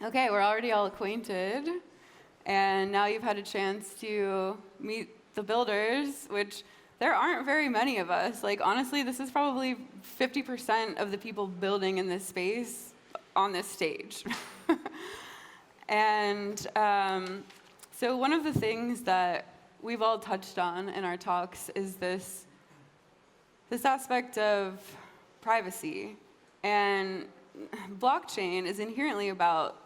Okay, we're already all acquainted, and now you've had a chance to meet the builders, which there aren't very many of us. Like, honestly, this is probably 50% of the people building in this space on this stage. And so one of the things that we've all touched on in our talks is this aspect of privacy. And blockchain is inherently about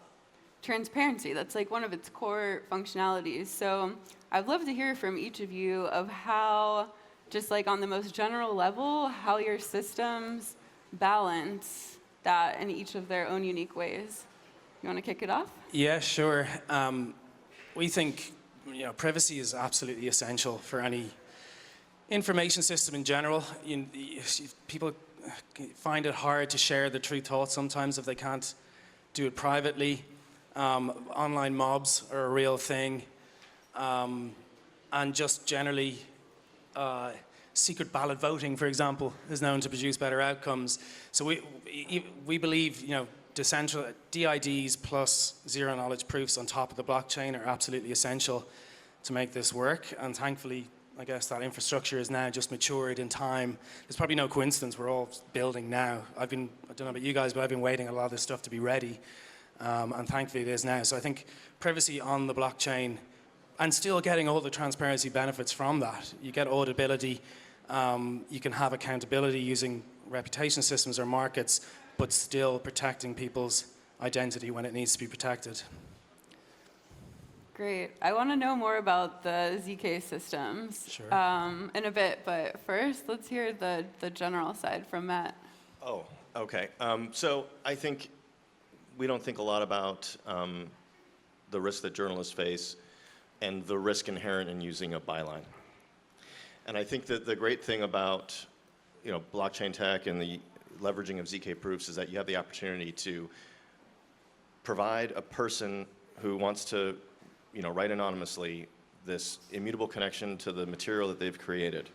transparency. That's like one of its core functionalities. So I'd love to hear from each of you of how, just like on the most general level, how your systems balance that in each of their own unique ways. You want to kick it off? Yeah, sure. We think privacy is absolutely essential for any information system in general. People find it hard to share their true thoughts sometimes if they can't do it privately. Online mobs are a real thing. And just generally, secret ballot voting, for example, is known to produce better outcomes. So we believe, decentralized DIDs plus zero-knowledge proofs on top of the blockchain are absolutely essential to make this work. And thankfully, I guess that infrastructure is now just matured in time. There's probably no coincidence we're all building now. I don't know about you guys, but I've been waiting a lot of this stuff to be ready. And thankfully it is now. So I think privacy on the blockchain and still getting all the transparency benefits from that. You get auditability, you can have accountability using reputation systems or markets, but still protecting people's identity when it needs to be protected. Great. I want to know more about the ZK systems Sure. In a bit, but first, let's hear the general side from Matt. Oh, okay. So I think we don't think a lot about the risk that journalists face and the risk inherent in using a byline. And I think that the great thing about blockchain tech and the leveraging of ZK proofs is that you have the opportunity to provide a person who wants to write anonymously this immutable connection to the material that they've created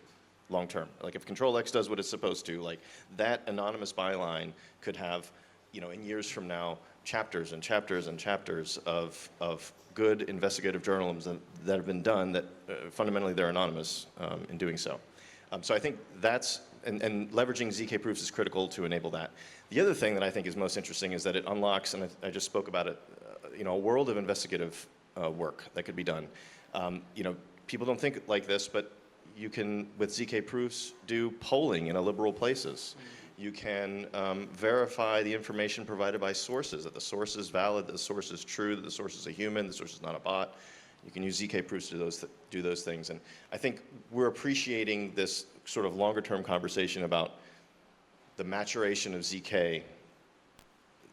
long term. Like if Control-X does what it's supposed to, like that anonymous byline could have, in years from now, chapters and chapters and chapters of good investigative journalism that have been done that fundamentally they're anonymous in doing so. So I think that's, and leveraging ZK proofs is critical to enable that. The other thing that I think is most interesting is that it unlocks, and I just spoke about it, a world of investigative work that could be done. People don't think like this, but you can, with ZK proofs, do polling in illiberal places. You can verify the information provided by sources, that the source is valid, that the source is true, that the source is a human, the source is not a bot. You can use ZK proofs to do those things. And I think we're appreciating this sort of longer term conversation about the maturation of ZK.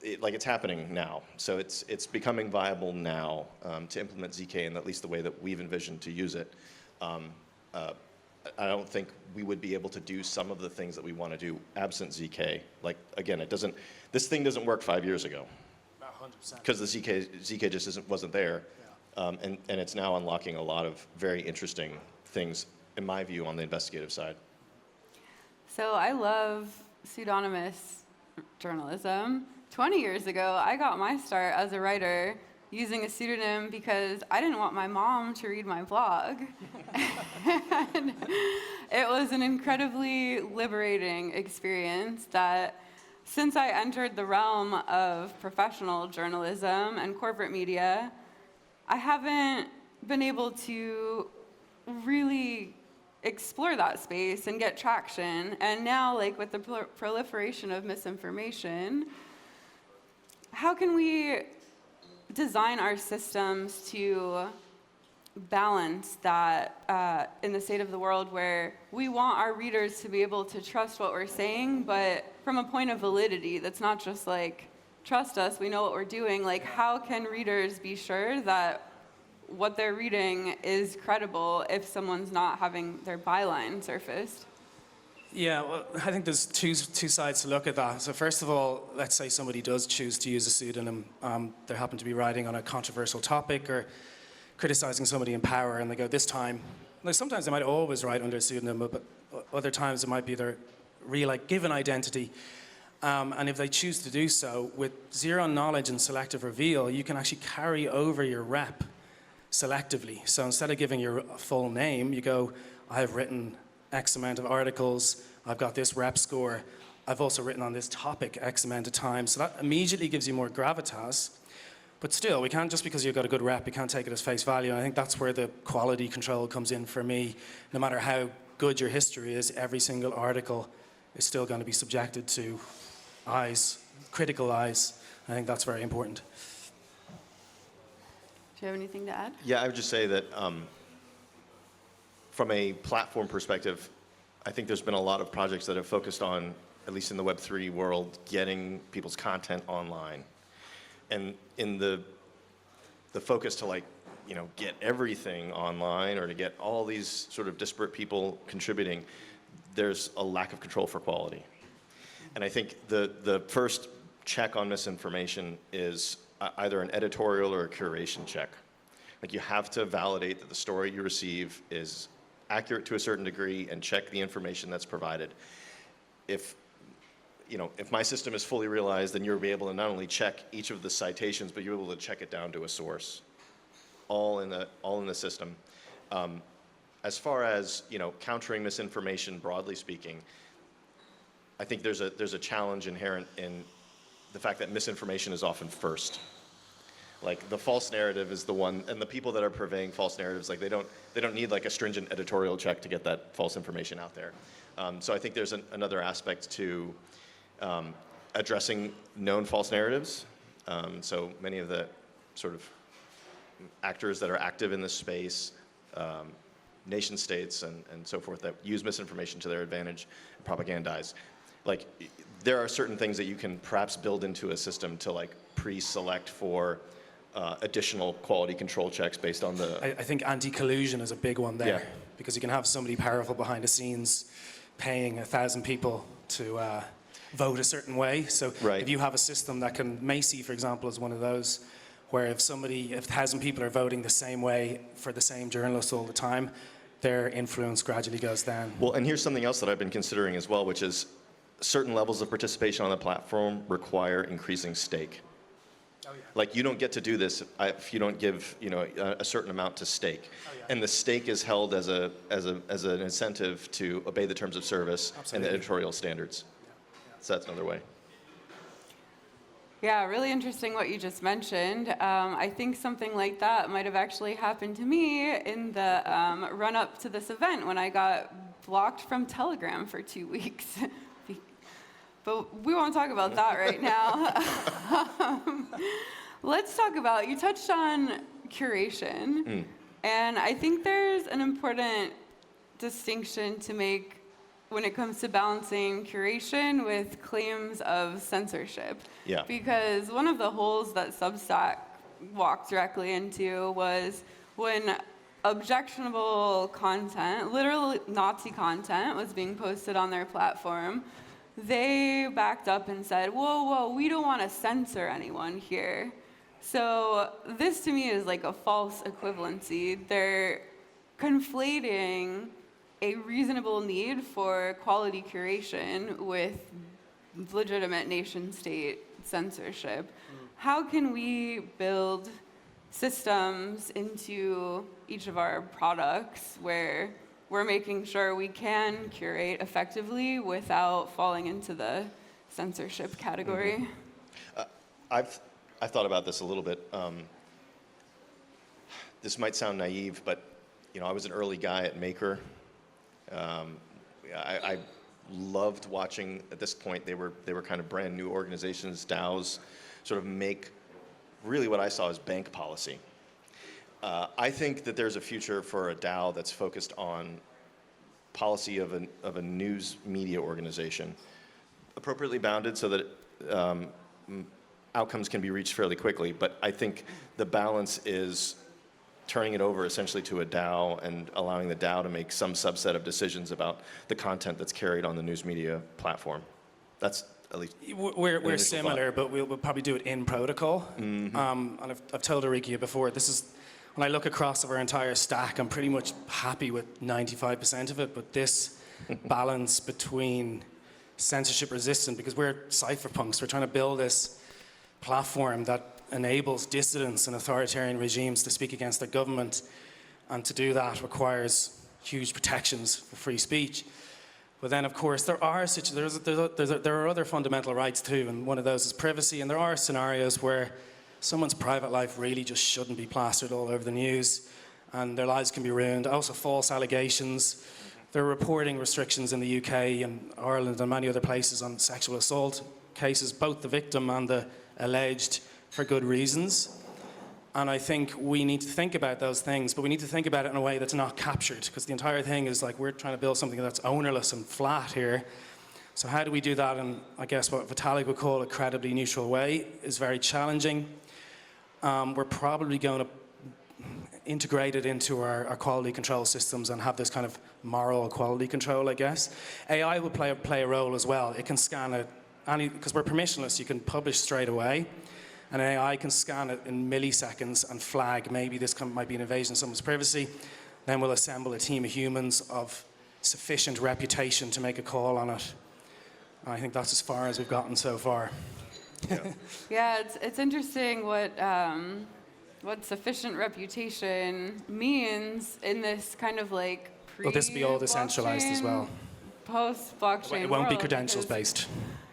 It's happening now. So it's becoming viable now to implement ZK in at least the way that we've envisioned to use it. I don't think we would be able to do some of the things that we want to do absent ZK. Like, again, this thing doesn't work 5 years ago. About 100%. Because the ZK just wasn't there. Yeah. And it's now unlocking a lot of very interesting things, in my view, on the investigative side. So I love pseudonymous journalism. 20 years ago, I got my start as a writer using a pseudonym because I didn't want my mom to read my blog. And it was an incredibly liberating experience that since I entered the realm of professional journalism and corporate media, I haven't been able to really explore that space and get traction. And now, with the proliferation of misinformation, how can we design our systems to balance that in the state of the world where we want our readers to be able to trust what we're saying, but from a point of validity that's not just trust us, we know what we're doing. How can readers be sure that what they're reading is credible if someone's not having their byline surfaced? Yeah, well, I think there's two sides to look at that. So first of all, let's say somebody does choose to use a pseudonym. They happen to be writing on a controversial topic or criticizing somebody in power, and they go, this time, sometimes they might always write under a pseudonym, but other times it might be their real, given identity. And if they choose to do so, with zero knowledge and selective reveal, you can actually carry over your rep selectively. So instead of giving your full name, you go, I've written X amount of articles, I've got this rep score, I've also written on this topic X amount of times. So that immediately gives you more gravitas. But still, we can't, just because you've got a good rep, you can't take it as face value. And I think that's where the quality control comes in for me. No matter how good your history is, every single article is still going to be subjected to eyes, critical eyes. I think that's very important. Do you have anything to add? Yeah, I would just say that from a platform perspective, I think there's been a lot of projects that have focused on, at least in the Web3 world, getting people's content online. And in the focus to get everything online or to get all these sort of disparate people contributing, there's a lack of control for quality. And I think the first check on misinformation is either an editorial or a curation check. Like, you have to validate that the story you receive is accurate to a certain degree and check the information that's provided. If my system is fully realized, then you'll be able to not only check each of the citations, but you're able to check it down to a source, all in the system. As far as countering misinformation, broadly speaking, I think there's a challenge inherent in the fact that misinformation is often first. Like, the false narrative is the one, and the people that are purveying false narratives, like, they don't need like a stringent editorial check to get that false information out there. So I think there's another aspect to addressing known false narratives. So many of the sort of actors that are active in this space, nation states and so forth, that use misinformation to their advantage and propagandize. Like, there are certain things that you can perhaps build into a system to like pre-select for additional quality control checks based on the... I think anti-collusion is a big one there, Yeah. because you can have somebody powerful behind the scenes paying 1,000 people to vote a certain way. So Right. if you have a system that can, Macy, for example, is one of those, where if 1,000 people are voting the same way for the same journalist all the time, their influence gradually goes down. Well, and here's something else that I've been considering as well, which is certain levels of participation on the platform require increasing stake. Oh, yeah. Like, you don't get to do this if you don't give a certain amount to stake. Oh, yeah. And the stake is held as an incentive to obey the terms of service Absolutely. and the editorial standards. So that's another way. Yeah, really interesting what you just mentioned. I think something like that might have actually happened to me in the run-up to this event when I got blocked from Telegram for 2 weeks. But we won't talk about that right now. Let's talk about, you touched on curation. And I think there's an important distinction to make when it comes to balancing curation with claims of censorship. Yeah. Because one of the holes that Substack walked directly into was when objectionable content, literally Nazi content, was being posted on their platform, they backed up and said, whoa, we don't want to censor anyone here. So this to me is like a false equivalency. They're conflating a reasonable need for quality curation with legitimate nation-state censorship. How can we build systems into each of our products where we're making sure we can curate effectively without falling into the censorship category? I've thought about this a little bit. This might sound naive, but I was an early guy at Maker. I loved watching, at this point, they were kind of brand new organizations, DAOs, sort of make really what I saw as bank policy. I think that there's a future for a DAO that's focused on policy of a news media organization, appropriately bounded so that outcomes can be reached fairly quickly. But I think the balance is turning it over essentially to a DAO and allowing the DAO to make some subset of decisions about the content that's carried on the news media platform. That's at least We're similar, but we'll probably do it in protocol. And I've told Arikia before, this is, when I look across our entire stack, I'm pretty much happy with 95% of it, but this balance between censorship resistant, because we're cypherpunks. We're trying to build this platform that enables dissidents and authoritarian regimes to speak against their government, and to do that requires huge protections for free speech. But then, of course, there are other fundamental rights too, and one of those is privacy, and there are scenarios where someone's private life really just shouldn't be plastered all over the news, and their lives can be ruined. Also, false allegations. There are reporting restrictions in the UK and Ireland and many other places on sexual assault cases, both the victim and the alleged, for good reasons. And I think we need to think about those things, but we need to think about it in a way that's not captured, because the entire thing is like we're trying to build something that's ownerless and flat here. So how do we do that in, I guess, what Vitalik would call a credibly neutral way is very challenging. We're probably going to integrate it into our quality control systems and have this kind of moral quality control, I guess. AI will play a role as well. It can scan it, because we're permissionless, you can publish straight away. And AI can scan it in milliseconds and flag maybe this might be an invasion of someone's privacy. Then we'll assemble a team of humans of sufficient reputation to make a call on it. And I think that's as far as we've gotten so far. Yeah, it's interesting what sufficient reputation means in this kind of like Will this be all decentralized as well? Post-blockchain It won't be world, credentials because- based.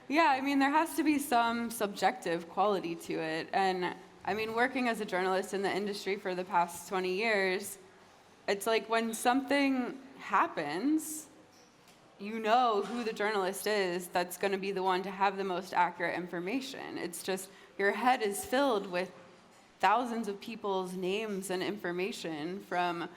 Yeah, I mean, there has to be some subjective quality to it. And I mean, working as a journalist in the industry for the past 20 years, it's like when something happens, you know who the journalist is that's going to be the one to have the most accurate information. It's just your head is filled with thousands of people's names and information from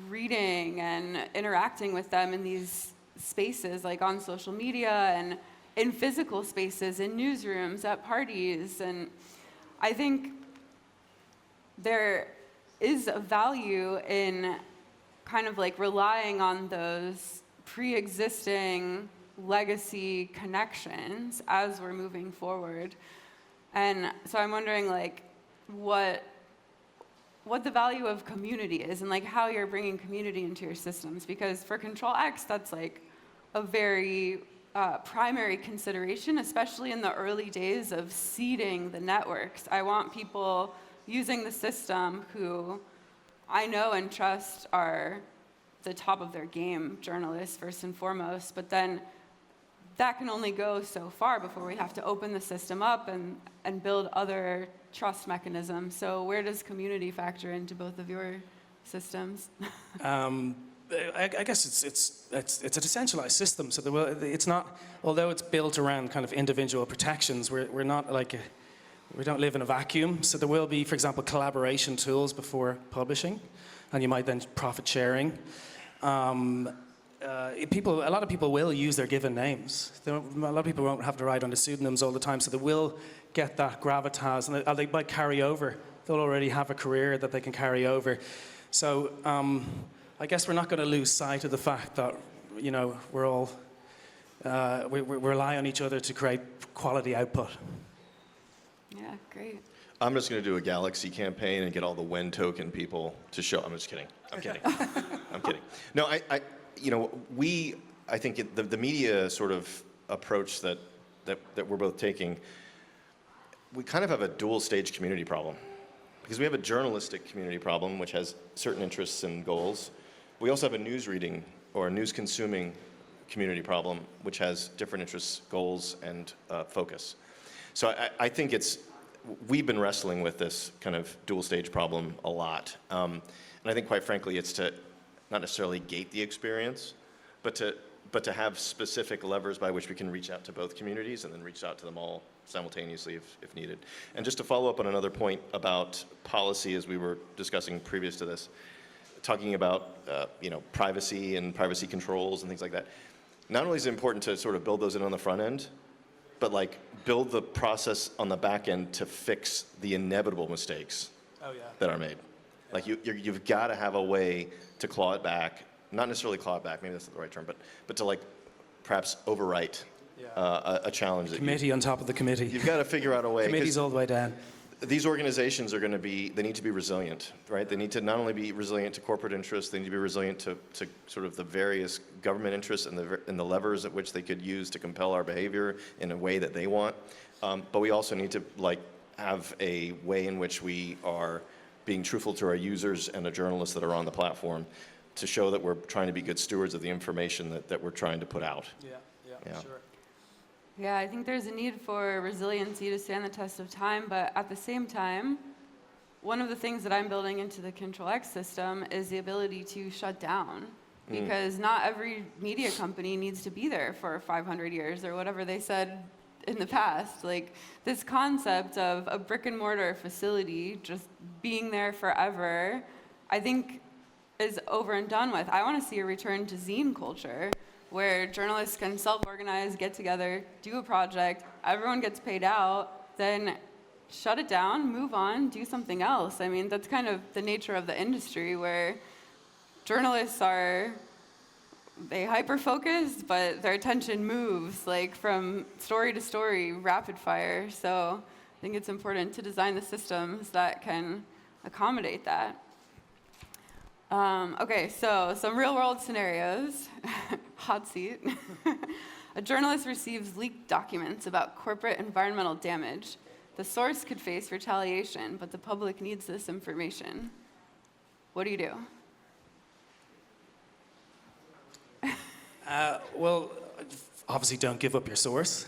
reading and interacting with them in these spaces, like on social media and in physical spaces, in newsrooms, at parties. And I think there is a value in kind of like relying on those pre-existing legacy connections as we're moving forward. And so I'm wondering like what the value of community is and like how you're bringing community into your systems, because for Control X, that's like a very primary consideration, especially in the early days of seeding the networks. I want people using the system who I know and trust are the top of their game, journalists first and foremost, but then that can only go so far before we have to open the system up and build other trust mechanisms. So where does community factor into both of your systems? I guess it's a decentralized system, so it's not, although it's built around kind of individual protections, we're not like we don't live in a vacuum. So there will be, for example, collaboration tools before publishing, and you might then profit sharing. A lot of people will use their given names. A lot of people won't have to write under pseudonyms all the time, so they will get that gravitas, and they might carry over. They'll already have a career that they can carry over. So I guess we're not going to lose sight of the fact that, you know, we're all we rely on each other to create quality output. Yeah, great. I'm just going to do a Galaxy campaign and get all the Wen token people to show. I'm just kidding. I'm kidding. I'm kidding. No, I think the media sort of approach that we're both taking, we kind of have a dual stage community problem. Because we have a journalistic community problem, which has certain interests and goals. We also have a news reading or a news consuming community problem, which has different interests, goals, and focus. So I think we've been wrestling with this kind of dual stage problem a lot. And I think, quite frankly, it's to not necessarily gate the experience, but to have specific levers by which we can reach out to both communities and then reach out to them all simultaneously if needed. And just to follow up on another point about policy, as we were discussing previous to this, talking about privacy and privacy controls and things like that. Not only is it important to sort of build those in on the front end, but like build the process on the back end to fix the inevitable mistakes that are made. Yeah. Like you've got to have a way to claw it back. Not necessarily claw it back, maybe that's not the right term, but to like perhaps overwrite a challenge. Committee on top of the committee. You've got to figure out a way. Committees all the way down. these organizations are going to be, they need to be resilient, right? They need to not only be resilient to corporate interests, they need to be resilient to sort of the various government interests and the levers at which they could use to compel our behavior in a way that they want. But we also need to have a way in which we are being truthful to our users and the journalists that are on the platform to show that we're trying to be good stewards of the information that we're trying to put out. Yeah. Sure. Yeah, I think there's a need for resiliency to stand the test of time, but at the same time, one of the things that I'm building into the Control X system is the ability to shut down, because not every media company needs to be there for 500 years or whatever they said in the past. Like, this concept of a brick and mortar facility just being there forever, I think is over and done with. I want to see a return to zine culture, where journalists can self-organize, get together, do a project, everyone gets paid out, then shut it down, move on, do something else. I mean, that's kind of the nature of the industry, where journalists they hyper-focus, but their attention moves from story to story, rapid fire. So I think it's important to design the systems that can accommodate that. Okay, so some real-world scenarios. Hot seat. A journalist receives leaked documents about corporate environmental damage. The source could face retaliation, but the public needs this information. What do you do? Well, obviously don't give up your source.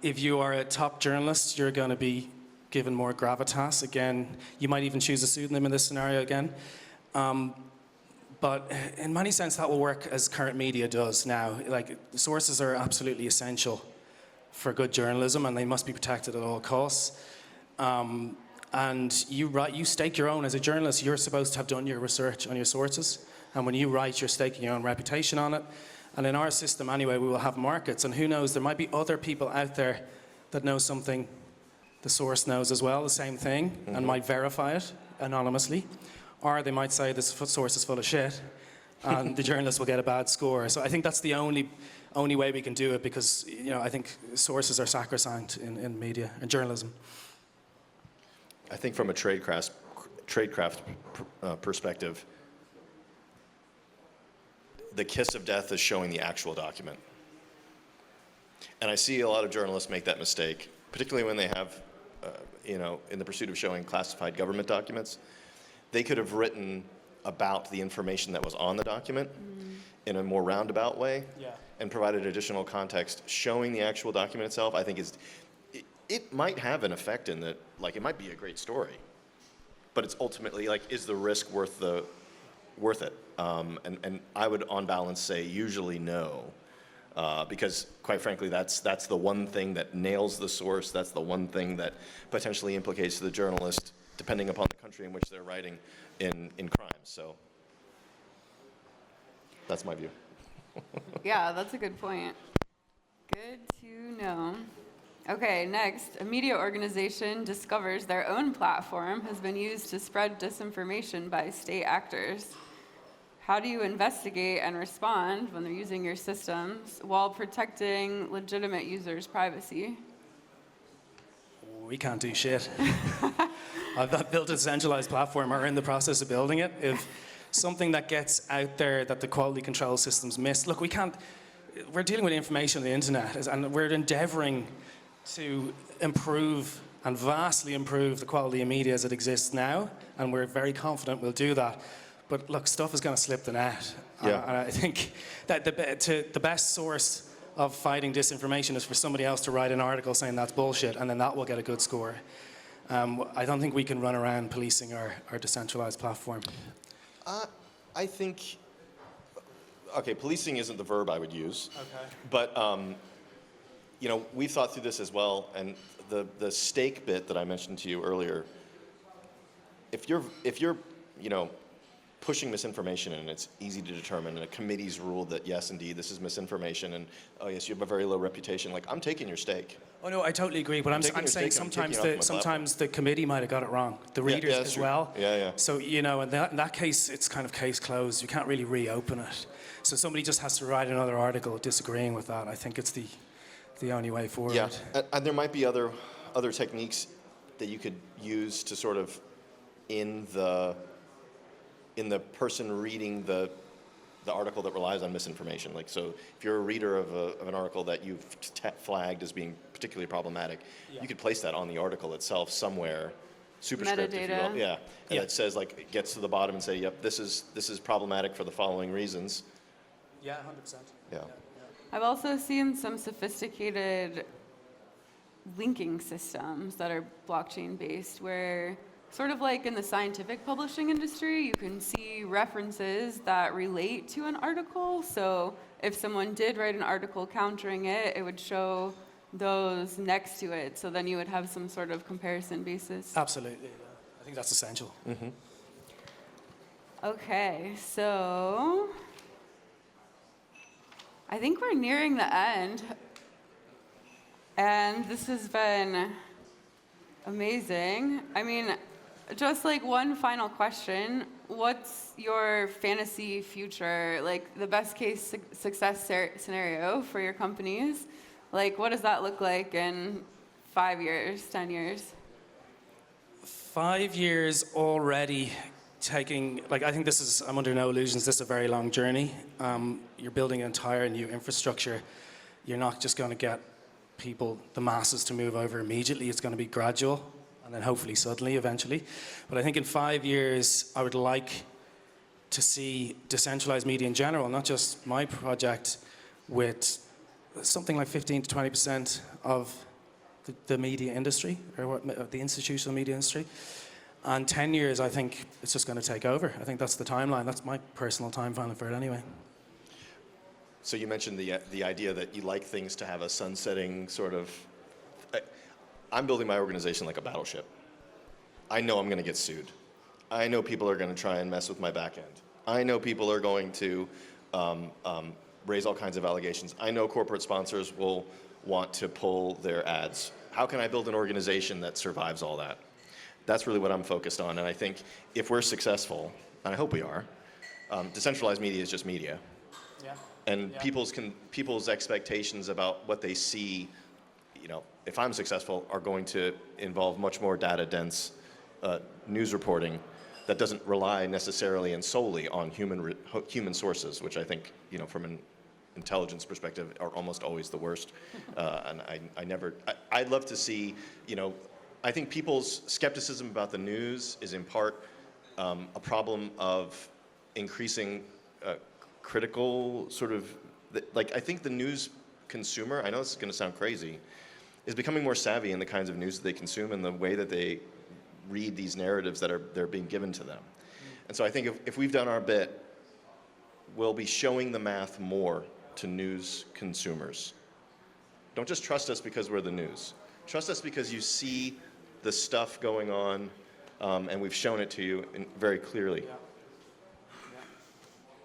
If you are a top journalist, you're going to be given more gravitas. Again, you might even choose a pseudonym in this scenario again. But in many sense, that will work as current media does now. Sources are absolutely essential for good journalism, and they must be protected at all costs. And you stake your own. As a journalist, you're supposed to have done your research on your sources. And when you write, you're staking your own reputation on it. And in our system, anyway, we will have markets. And who knows, there might be other people out there that know something the source knows as well, the same thing, and might verify it anonymously. Or they might say this source is full of shit, and the journalist will get a bad score. So I think that's the only way we can do it, because I think sources are sacrosanct in media and journalism. I think from a tradecraft perspective, the kiss of death is showing the actual document. And I see a lot of journalists make that mistake, particularly when they have, in the pursuit of showing classified government documents. They could have written about the information that was on the document in a more roundabout way and provided additional context. Showing the actual document itself, I think, it might have an effect in that, it might be a great story, but it's ultimately, is the risk worth it? And I would, on balance, say usually no, because quite frankly, that's the one thing that nails the source. That's the one thing that potentially implicates the journalist, depending upon the country in which they're writing, in crimes. So that's my view. Yeah, that's a good point. Good to know. Okay, next, a media organization discovers their own platform has been used to spread disinformation by state actors. How do you investigate and respond when they're using your systems while protecting legitimate users' privacy? We can't do shit. I've built a decentralized platform, or in the process of building it. If something that gets out there that the quality control systems miss, look, we're dealing with information on the internet, and we're endeavoring to improve and vastly improve the quality of media as it exists now, and we're very confident we'll do that. But look, stuff is going to slip the net. Yeah. And I think that the best source of fighting disinformation is for somebody else to write an article saying that's bullshit, and then that will get a good score. I don't think we can run around policing our decentralized platform. I think, policing isn't the verb I would use. Okay. But, we've thought through this as well, and the stake bit that I mentioned to you earlier, if you're pushing misinformation, and it's easy to determine, and a committee's ruled that yes, indeed, this is misinformation, and oh yes, you have a very low reputation, I'm taking your stake. Oh no, I totally agree, but I'm saying sometimes the committee might have got it wrong, the readers as true. well. Yeah. So in that case, it's kind of case closed. You can't really reopen it. So somebody just has to write another article disagreeing with that. I think it's the only way forward. Yeah, and there might be other techniques that you could use to sort of in the person reading the article that relies on misinformation. Like, so if you're a reader of an article that you've flagged as being particularly problematic, you could place that on the article itself somewhere, superscript, if you will. Yeah, and it says, like, it gets to the bottom and say, yep, this is problematic for the following reasons. Yeah, 100%. Yeah. I've also seen some sophisticated linking systems that are blockchain based, where sort of like in the scientific publishing industry, you can see references that relate to an article. So if someone did write an article countering it, it would show those next to it. So then you would have some sort of comparison basis. Absolutely. I think that's essential. Mm-hmm. Okay, so I think we're nearing the end. And this has been amazing. I mean, just like one final question, what's your fantasy future, like the best case success scenario for your companies? Like, what does that look like in 5 years, 10 years? 5 years already taking, like, I think I'm under no illusions, this is a very long journey. You're building an entire new infrastructure. You're not just going to get people, the masses, to move over immediately. It's going to be gradual, and then hopefully suddenly, eventually. But I think in 5 years, I would like to see decentralized media in general, not just my project, with something like 15 to 20% of the media industry, or the institutional media industry. And 10 years, I think it's just going to take over. I think that's the timeline. That's my personal timeline for it anyway. So you mentioned the idea that you like things to have a sunsetting sort of. I'm building my organization like a battleship. I know I'm going to get sued. I know people are going to try and mess with my back end. I know people are going to raise all kinds of allegations. I know corporate sponsors will want to pull their ads. How can I build an organization that survives all that? That's really what I'm focused on. And I think if we're successful, and I hope we are, decentralized media is just media. Yeah. And people's expectations about what they see, you know, if I'm successful, are going to involve much more data-dense news reporting that doesn't rely necessarily and solely on human sources, which I think, you know, from an intelligence perspective, are almost always the worst. And I'd love to see, you know, I think people's skepticism about the news is in part a problem of increasing critical sort of, like, I think the news consumer, I know this is going to sound crazy, is becoming more savvy in the kinds of news that they consume and the way that they read these narratives that they're being given to them. And so I think if we've done our bit, we'll be showing the math more to news consumers. Don't just trust us because we're the news. Trust us because you see the stuff going on, and we've shown it to you very clearly.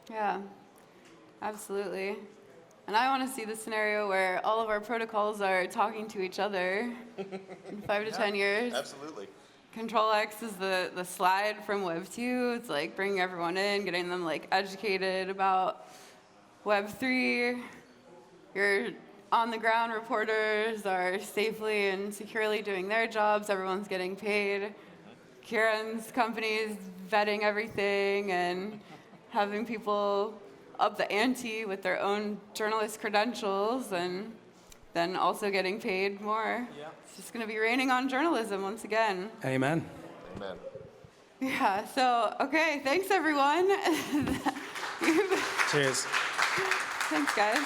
Yeah, absolutely. And I want to see the scenario where all of our protocols are talking to each other in 5 to 10 years. Absolutely. Control X is the slide from Web 2. It's like bringing everyone in, getting them like educated about Web 3. Your on-the-ground reporters are safely and securely doing their jobs. Everyone's getting paid. Ciaran's company is vetting everything and having people up the ante with their own journalist credentials, and then also getting paid more. Yeah. It's just going to be raining on journalism once again. Amen. Amen. Yeah, so, okay, thanks everyone. Cheers. Thanks, guys.